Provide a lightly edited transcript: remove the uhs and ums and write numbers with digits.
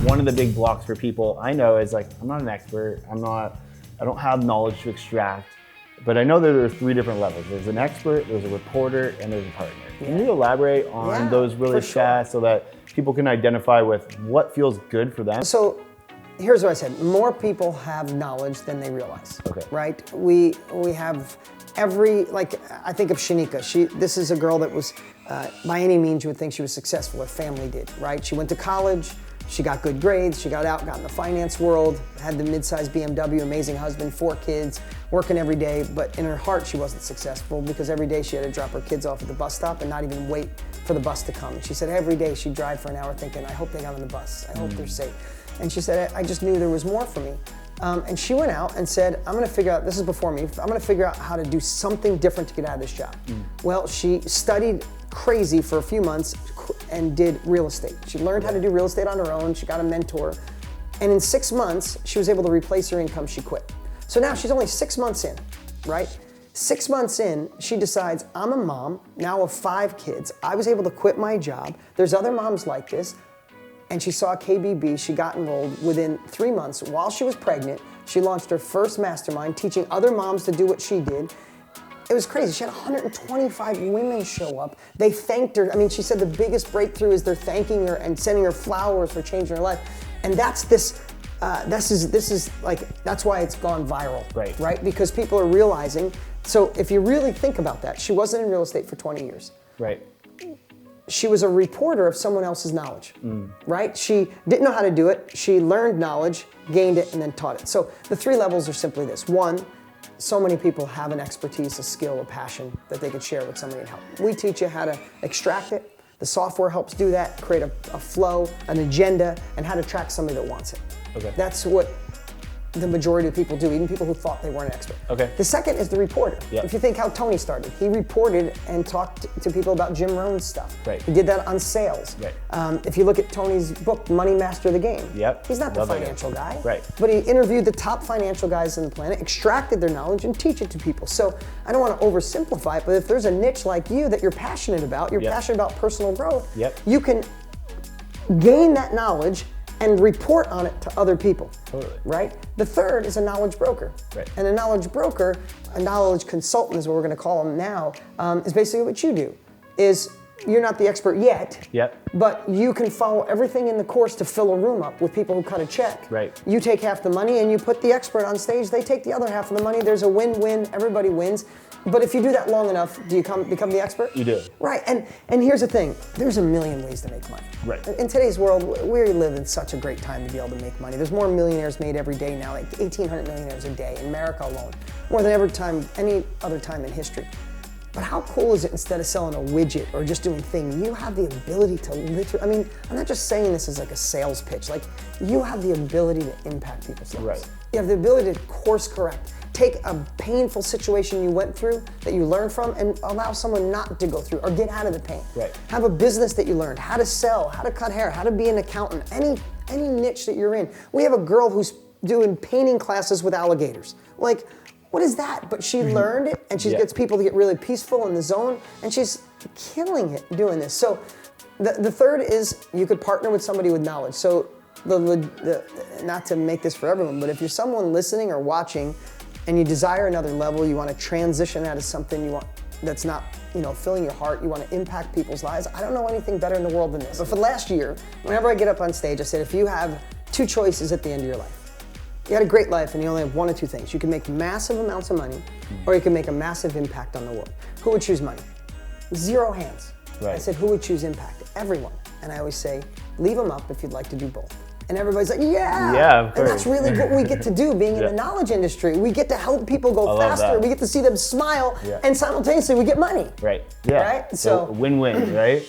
One of the big blocks for people I know is like, I'm not an expert, I don't have knowledge to extract, but I know that there are 3 different levels. There's an expert, there's a reporter, and there's a partner. Can you elaborate on those really fast so that people can identify with what feels good for them? So here's what I said, more people have knowledge than they realize, right? We have I think of Shanika. This is a girl that was, by any means you would think she was successful, her family did, right? She went to college, she got good grades, she got out, got in the finance world, had the mid-sized BMW, amazing husband, 4 kids, working every day, but in her heart she wasn't successful because every day she had to drop her kids off at the bus stop and not even wait for the bus to come. And she said every day she'd drive for an hour thinking, I hope they got on the bus, I hope they're safe. And she said, I just knew there was more for me. And she went out and said, I'm gonna figure out, this is before me, I'm gonna figure out how to do something different to get out of this job. Well, she studied crazy for a few months and did real estate. She learned how to do real estate on her own, she got a mentor, and in 6 months, she was able to replace her income she quit. So now she's only 6 months in, right? 6 months in, she decides, I'm a mom, now of 5 kids, I was able to quit my job, there's other moms like this, and she saw KBB, she got enrolled within 3 months. While she was pregnant, she launched her first mastermind, teaching other moms to do what she did. It was crazy. She had 125 women show up. They thanked her. I mean, she said the biggest breakthrough is they're thanking her and sending her flowers for changing her life. And that's this is like, that's why it's gone viral, right? Because people are realizing, so if you really think about that, she wasn't in real estate for 20 years. Right. She was a reporter of someone else's knowledge, right? She didn't know how to do it. She learned knowledge, gained it, and then taught it. So the 3 levels are simply this. 1, so many people have an expertise, a skill, a passion that they could share with somebody and help. We teach you how to extract it. The software helps do that, create a flow, an agenda, and how to track somebody that wants it. Okay. That's what the majority of people do, even people who thought they weren't an expert. Okay. The second is the reporter. Yep. If you think how Tony started, he reported and talked to people about Jim Rohn's stuff. Right. He did that on sales. Right. If you look at Tony's book, Money Master the Game, he's not the financial guy, but he interviewed the top financial guys on the planet, extracted their knowledge, and teach it to people. So I don't want to oversimplify it, but if there's a niche like you that you're passionate about, you're passionate about personal growth, you can gain that knowledge and report on it to other people, right? The third is a knowledge broker. And a knowledge broker, a knowledge consultant is what we're gonna call them now, is basically what you do, is you're not the expert yet, but you can follow everything in the course to fill a room up with people who cut a check. You take half the money and you put the expert on stage, they take the other half of the money, there's a win-win, everybody wins. But if you do that long enough, do you become the expert? You do. Right, and here's the thing, there's a million ways to make money. In today's world, we live in such a great time to be able to make money. There's more millionaires made every day now, like 1,800 millionaires a day in America alone, more than any other time in history. But how cool is it, instead of selling a widget or just doing things, you have the ability to literally, I mean, I'm not just saying this as like a sales pitch, like you have the ability to impact people's lives. You have the ability to course correct, take a painful situation you went through that you learned from and allow someone not to go through or get out of the pain. Have a business that you learned, how to sell, how to cut hair, how to be an accountant, any niche that you're in. We have a girl who's doing painting classes with alligators. Like, what is that? But she learned it, and she gets people to get really peaceful in the zone, and she's killing it doing this. So the third is you could partner with somebody with knowledge. So not to make this for everyone, but if you're someone listening or watching and you desire another level, you want to transition out of something you want that's not, filling your heart, you want to impact people's lives, I don't know anything better in the world than this. But for the last year, whenever I get up on stage, I said, if you have 2 choices at the end of your life, you had a great life and you only have 1 or 2 things. You can make massive amounts of money or you can make a massive impact on the world. Who would choose money? 0 hands. I said, who would choose impact? Everyone. And I always say, leave them up if you'd like to do both. And everybody's like, yeah, and that's really what we get to do being in the knowledge industry. We get to help people go faster. We get to see them smile and simultaneously we get money. Right? So win-win, right?